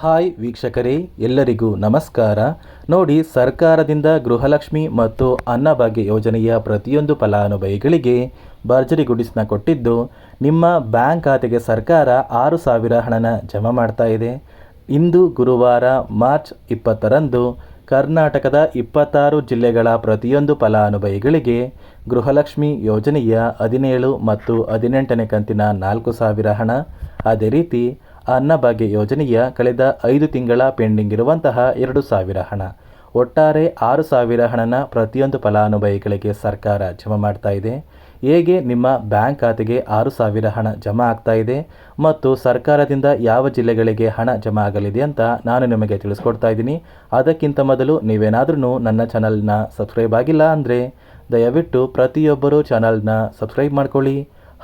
Hi ವೀಕ್ಷಕರೇ, ಎಲ್ಲರಿಗೂ ನಮಸ್ಕಾರ. ನೋಡಿ, ಸರ್ಕಾರದಿಂದ ಗೃಹಲಕ್ಷ್ಮಿ ಮತ್ತು ಅನ್ನಭಾಗ್ಯ ಯೋಜನೆಯ ಪ್ರತಿಯೊಂದು ಫಲಾನುಭವಿಗಳಿಗೆ ಭರ್ಜರಿ ಗುಡಿಸ್ನ ಕೊಟ್ಟಿದ್ದು, ನಿಮ್ಮ ಬ್ಯಾಂಕ್ ಖಾತೆಗೆ ಸರ್ಕಾರ 6,000 ಹಣನ ಜಮಾ ಮಾಡ್ತಾ ಇದೆ. ಇಂದು ಗುರುವಾರ ಮಾರ್ಚ್ 20ರಂದು ಕರ್ನಾಟಕದ 26 ಜಿಲ್ಲೆಗಳ ಪ್ರತಿಯೊಂದು ಫಲಾನುಭವಿಗಳಿಗೆ ಗೃಹಲಕ್ಷ್ಮಿ ಯೋಜನೆಯ 17 ಮತ್ತು 18ನೇ ಕಂತಿನ 4,000 ಹಣ, ಅದೇ ರೀತಿ ಅನ್ನಭಾಗ್ಯ ಯೋಜನೆಯ ಕಳೆದ 5 ತಿಂಗಳ ಪೆಂಡಿಂಗ್ ಇರುವಂತಹ 2,000 ಹಣ, ಒಟ್ಟಾರೆ 6,000 ಹಣನ ಪ್ರತಿಯೊಂದು ಫಲಾನುಭವಿಗಳಿಗೆ ಸರ್ಕಾರ ಜಮಾ ಮಾಡ್ತಾ ಇದೆ. ಹೇಗೆ ನಿಮ್ಮ ಬ್ಯಾಂಕ್ ಖಾತೆಗೆ 6,000 ಹಣ ಜಮಾ ಆಗ್ತಾ ಇದೆ ಮತ್ತು ಸರ್ಕಾರದಿಂದ ಯಾವ ಜಿಲ್ಲೆಗಳಿಗೆ ಹಣ ಜಮಾ ಆಗಲಿದೆ ಅಂತ ನಾನು ನಿಮಗೆ ತಿಳಿಸ್ಕೊಡ್ತಾ ಇದ್ದೀನಿ. ಅದಕ್ಕಿಂತ ಮೊದಲು ನೀವೇನಾದ್ರೂ ನನ್ನ ಚಾನಲ್ನ ಸಬ್ಸ್ಕ್ರೈಬ್ ಆಗಿಲ್ಲ ಅಂದರೆ ದಯವಿಟ್ಟು ಪ್ರತಿಯೊಬ್ಬರು ಚಾನಲ್ನ ಸಬ್ಸ್ಕ್ರೈಬ್ ಮಾಡ್ಕೊಳ್ಳಿ,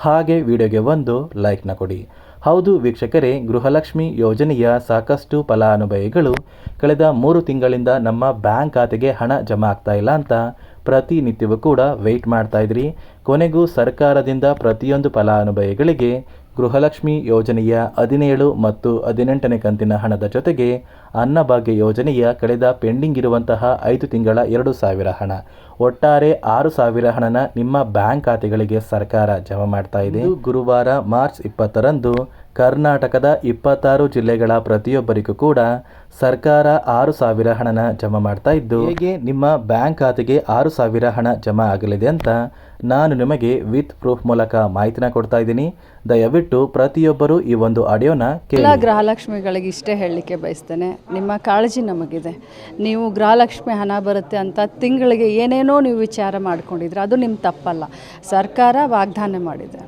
ಹಾಗೆ ವಿಡಿಯೋಗೆ ಒಂದು ಲೈಕ್ನ ಕೊಡಿ. ಹೌದು ವೀಕ್ಷಕರೇ, ಗೃಹಲಕ್ಷ್ಮಿ ಯೋಜನೆಯ ಸಾಕಷ್ಟು ಫಲಾನುಭವಿಗಳು ಕಳೆದ 3 ತಿಂಗಳಿಂದ ನಮ್ಮ ಬ್ಯಾಂಕ್ ಖಾತೆಗೆ ಹಣ ಜಮಾ ಆಗ್ತಾ ಇಲ್ಲ ಅಂತ ಪ್ರತಿನಿತ್ಯವೂ ಕೂಡ ವೆಯ್ಟ್ ಮಾಡ್ತಾ ಇದ್ರಿ. ಕೊನೆಗೂ ಸರ್ಕಾರದಿಂದ ಪ್ರತಿಯೊಂದು ಫಲಾನುಭವಿಗಳಿಗೆ ಗೃಹಲಕ್ಷ್ಮಿ ಯೋಜನೆಯ 17 ಮತ್ತು 18ನೇ ಕಂತಿನ ಹಣದ ಜೊತೆಗೆ ಅನ್ನಭಾಗ್ಯ ಯೋಜನೆಯ ಕಳೆದ ಪೆಂಡಿಂಗ್ ಇರುವಂತಹ 5 ತಿಂಗಳ 2,000 ಹಣ, ಒಟ್ಟಾರೆ 6,000 ಹಣನ ನಿಮ್ಮ ಬ್ಯಾಂಕ್ ಖಾತೆಗಳಿಗೆ ಸರ್ಕಾರ ಜಮಾ ಮಾಡ್ತಾ ಇದೆ. ಗುರುವಾರ ಮಾರ್ಚ್ 20ರಂದು ಕರ್ನಾಟಕದ 26 ಜಿಲ್ಲೆಗಳ ಪ್ರತಿಯೊಬ್ಬರಿಗೂ ಕೂಡ ಸರ್ಕಾರ 6,000 ಹಣನ ಜಮಾ ಮಾಡ್ತಾ ಇದ್ದು, ಹೇಗೆ ನಿಮ್ಮ ಬ್ಯಾಂಕ್ ಖಾತೆಗೆ 6,000 ಹಣ ಜಮಾ ಆಗಲಿದೆ ಅಂತ ನಾನು ನಿಮಗೆ ವಿತ್ ಪ್ರೂಫ್ ಮೂಲಕ ಮಾಹಿತಿನ ಕೊಡ್ತಾ ಇದ್ದೀನಿ. ದಯವಿಟ್ಟು ಪ್ರತಿಯೊಬ್ಬರು ಈ ಒಂದು ಆಡಿಯೋನ ಎಲ್ಲ ಗೃಹಲಕ್ಷ್ಮಿಗಳಿಗೆ ಇಷ್ಟೇ ಹೇಳಲಿಕ್ಕೆ ಬಯಸ್ತೇನೆ, ನಿಮ್ಮ ಕಾಳಜಿ ನಮಗಿದೆ. ನೀವು ಗೃಹಲಕ್ಷ್ಮಿ ಹಣ ಬರುತ್ತೆ ಅಂತ ತಿಂಗಳಿಗೆ ಏನೇನೋ ನೀವು ವಿಚಾರ ಮಾಡ್ಕೊಂಡಿದ್ರೆ ಅದು ನಿಮ್ಮ ತಪ್ಪಲ್ಲ. ಸರ್ಕಾರ ವಾಗ್ದಾನ ಮಾಡಿದೆ.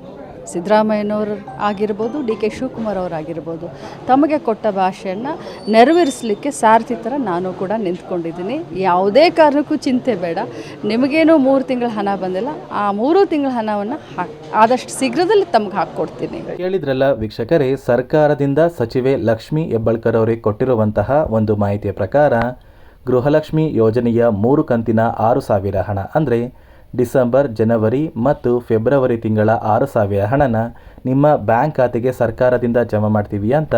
ಸಿದ್ದರಾಮಯ್ಯನವರು ಆಗಿರ್ಬೋದು, ಡಿ ಕೆ ಶಿವಕುಮಾರ್ ಅವರಾಗಿರ್ಬೋದು, ತಮಗೆ ಕೊಟ್ಟ ಭಾಷೆಯನ್ನು ನೆರವೇರಿಸಲಿಕ್ಕೆ ಸಾರಥಿ ಥರ ನಾನು ಕೂಡ ನಿಂತ್ಕೊಂಡಿದ್ದೀನಿ. ಯಾವುದೇ ಕಾರಣಕ್ಕೂ ಚಿಂತೆ ಬೇಡ. ನಿಮಗೇನೋ 3 ತಿಂಗಳ ಹಣ ಬಂದಿಲ್ಲ, ಆ 3 ತಿಂಗಳ ಹಣವನ್ನು ಆದಷ್ಟು ಶೀಘ್ರದಲ್ಲಿ ತಮಗೆ ಹಾಕ್ಕೊಡ್ತೀನಿ. ಕೇಳಿದ್ರಲ್ಲ ವೀಕ್ಷಕರೇ, ಸರ್ಕಾರದಿಂದ ಸಚಿವೆ ಲಕ್ಷ್ಮೀ ಹೆಬ್ಬಾಳ್ಕರ್ ಅವರಿಗೆ ಕೊಟ್ಟಿರುವಂತಹ ಒಂದು ಮಾಹಿತಿಯ ಪ್ರಕಾರ ಗೃಹಲಕ್ಷ್ಮಿ ಯೋಜನೆಯ 3 ಕಂತಿನ 6,000 ಹಣ ಅಂದರೆ ಡಿಸೆಂಬರ್, ಜನವರಿ ಮತ್ತು ಫೆಬ್ರವರಿ ತಿಂಗಳ 6,000 ಹಣನ ನಿಮ್ಮ ಬ್ಯಾಂಕ್ ಖಾತೆಗೆ ಸರ್ಕಾರದಿಂದ ಜಮಾ ಮಾಡ್ತೀವಿ ಅಂತ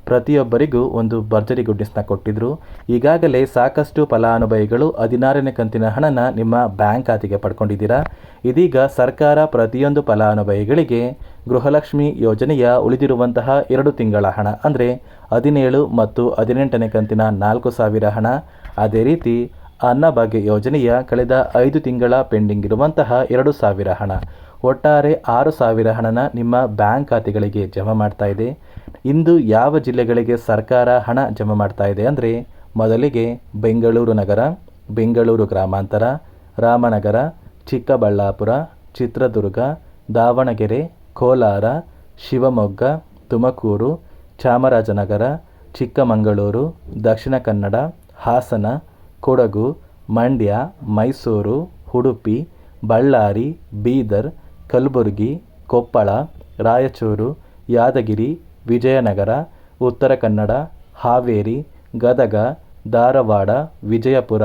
ಪ್ರತಿಯೊಬ್ಬರಿಗೂ ಒಂದು ಭರ್ಜರಿ ಗುಡ್ನೆಸ್ನ ಕೊಟ್ಟಿದ್ರು. ಈಗಾಗಲೇ ಸಾಕಷ್ಟು ಫಲಾನುಭವಿಗಳು 16ನೇ ಕಂತಿನ ಹಣನ ನಿಮ್ಮ ಬ್ಯಾಂಕ್ ಖಾತೆಗೆ ಪಡ್ಕೊಂಡಿದ್ದೀರಾ. ಇದೀಗ ಸರ್ಕಾರ ಪ್ರತಿಯೊಂದು ಫಲಾನುಭವಿಗಳಿಗೆ ಗೃಹಲಕ್ಷ್ಮಿ ಯೋಜನೆಯ ಉಳಿದಿರುವಂತಹ 2 ತಿಂಗಳ ಹಣ ಅಂದರೆ 17 ಮತ್ತು 18ನೇ ಕಂತಿನ 4,000 ಹಣ, ಅದೇ ರೀತಿ ಅನ್ನಭಾಗ್ಯ ಯೋಜನೆಯ ಕಳೆದ 5 ತಿಂಗಳ ಪೆಂಡಿಂಗ್ ಇರುವಂತಹ 2,000 ಹಣ, ಒಟ್ಟಾರೆ 6,000 ಹಣನ ನಿಮ್ಮ ಬ್ಯಾಂಕ್ ಖಾತೆಗಳಿಗೆ ಜಮಾ ಮಾಡ್ತಾ ಇದೆ. ಇಂದು ಯಾವ ಜಿಲ್ಲೆಗಳಿಗೆ ಸರ್ಕಾರ ಹಣ ಜಮಾ ಮಾಡ್ತಾ ಇದೆ ಅಂದರೆ, ಮೊದಲಿಗೆ ಬೆಂಗಳೂರು ನಗರ, ಬೆಂಗಳೂರು ಗ್ರಾಮಾಂತರ, ರಾಮನಗರ, ಚಿಕ್ಕಬಳ್ಳಾಪುರ, ಚಿತ್ರದುರ್ಗ, ದಾವಣಗೆರೆ, ಕೋಲಾರ, ಶಿವಮೊಗ್ಗ, ತುಮಕೂರು, ಚಾಮರಾಜನಗರ, ಚಿಕ್ಕಮಗಳೂರು, ದಕ್ಷಿಣ ಕನ್ನಡ, ಹಾಸನ, ಕೊಡಗು, ಮಂಡ್ಯ, ಮೈಸೂರು, ಉಡುಪಿ, ಬಳ್ಳಾರಿ, ಬೀದರ್, ಕಲಬುರಗಿ, ಕೊಪ್ಪಳ, ರಾಯಚೂರು, ಯಾದಗಿರಿ, ವಿಜಯನಗರ, ಉತ್ತರ ಕನ್ನಡ, ಹಾವೇರಿ, ಗದಗ, ಧಾರವಾಡ, ವಿಜಯಪುರ,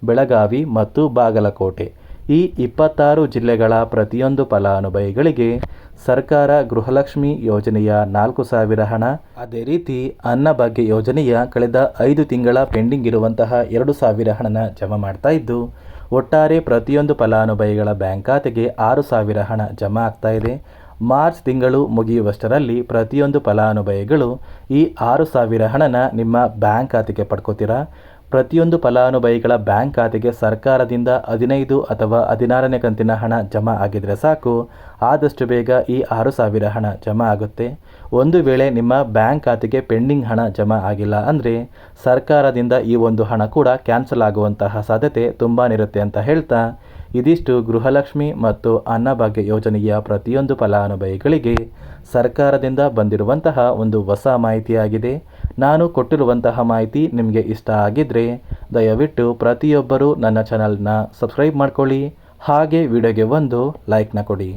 ಬೆಳಗಾವಿ ಮತ್ತು ಬಾಗಲಕೋಟೆ ಈ 26 ಜಿಲ್ಲೆಗಳ ಪ್ರತಿಯೊಂದು ಫಲಾನುಭವಿಗಳಿಗೆ ಸರ್ಕಾರ ಗೃಹಲಕ್ಷ್ಮಿ ಯೋಜನೆಯ 4,000 ಹಣ, ಅದೇ ರೀತಿ ಅನ್ನಭಾಗ್ಯ ಯೋಜನೆಯ ಕಳೆದ 5 ತಿಂಗಳ ಪೆಂಡಿಂಗ್ ಇರುವಂತಹ 2,000 ಹಣನ ಜಮಾ ಮಾಡ್ತಾ ಇದ್ದು, ಒಟ್ಟಾರೆ ಪ್ರತಿಯೊಂದು ಫಲಾನುಭವಿಗಳ ಬ್ಯಾಂಕ್ ಖಾತೆಗೆ 6,000 ಹಣ ಜಮಾ ಆಗ್ತಾ ಇದೆ. ಮಾರ್ಚ್ ತಿಂಗಳು ಮುಗಿಯುವಷ್ಟರಲ್ಲಿ ಪ್ರತಿಯೊಂದು ಫಲಾನುಭವಿಗಳು ಈ 6,000 ಹಣನ ನಿಮ್ಮ ಬ್ಯಾಂಕ್ ಖಾತೆಗೆ ಪಡ್ಕೋತೀರಾ. ಪ್ರತಿಯೊಂದು ಫಲಾನುಭವಿಗಳ ಬ್ಯಾಂಕ್ ಖಾತೆಗೆ ಸರ್ಕಾರದಿಂದ 15 ಅಥವಾ 16ನೇ ಕಂತಿನ ಹಣ ಜಮಾ ಆಗಿದ್ರೆ ಸಾಕು, ಆದಷ್ಟು ಬೇಗ ಈ 6,000 ಹಣ ಜಮಾ ಆಗುತ್ತೆ. ಒಂದು ವೇಳೆ ನಿಮ್ಮ ಬ್ಯಾಂಕ್ ಖಾತೆಗೆ ಪೆಂಡಿಂಗ್ ಹಣ ಜಮಾ ಆಗಿಲ್ಲ ಅಂದರೆ ಸರ್ಕಾರದಿಂದ ಈ ಒಂದು ಹಣ ಕೂಡ ಕ್ಯಾನ್ಸಲ್ ಆಗುವಂತಹ ಸಾಧ್ಯತೆ ತುಂಬಾ ಇರುತ್ತೆ ಅಂತ ಹೇಳ್ತಾ, ಇದಿಷ್ಟು ಗೃಹಲಕ್ಷ್ಮಿ ಮತ್ತು ಅನ್ನಭಾಗ್ಯ ಯೋಜನೆಯ ಪ್ರತಿಯೊಂದು ಫಲಾನುಭವಿಗಳಿಗೆ ಸರ್ಕಾರದಿಂದ ಬಂದಿರುವಂತಹ ಒಂದು ಹೊಸ ಮಾಹಿತಿಯಾಗಿದೆ. ನಾನು ಕೊಟ್ಟಿರುವಂತಹ ಮಾಹಿತಿ ನಿಮಗೆ ಇಷ್ಟ ಆಗಿದ್ದರೆ ದಯವಿಟ್ಟು ಪ್ರತಿಯೊಬ್ಬರು ನನ್ನ ಚಾನಲ್ನ ಸಬ್ಸ್ಕ್ರೈಬ್ ಮಾಡ್ಕೊಳ್ಳಿ, ಹಾಗೆ ವಿಡಿಯೋಗೆ ಒಂದು ಲೈಕ್ನ ಕೊಡಿ.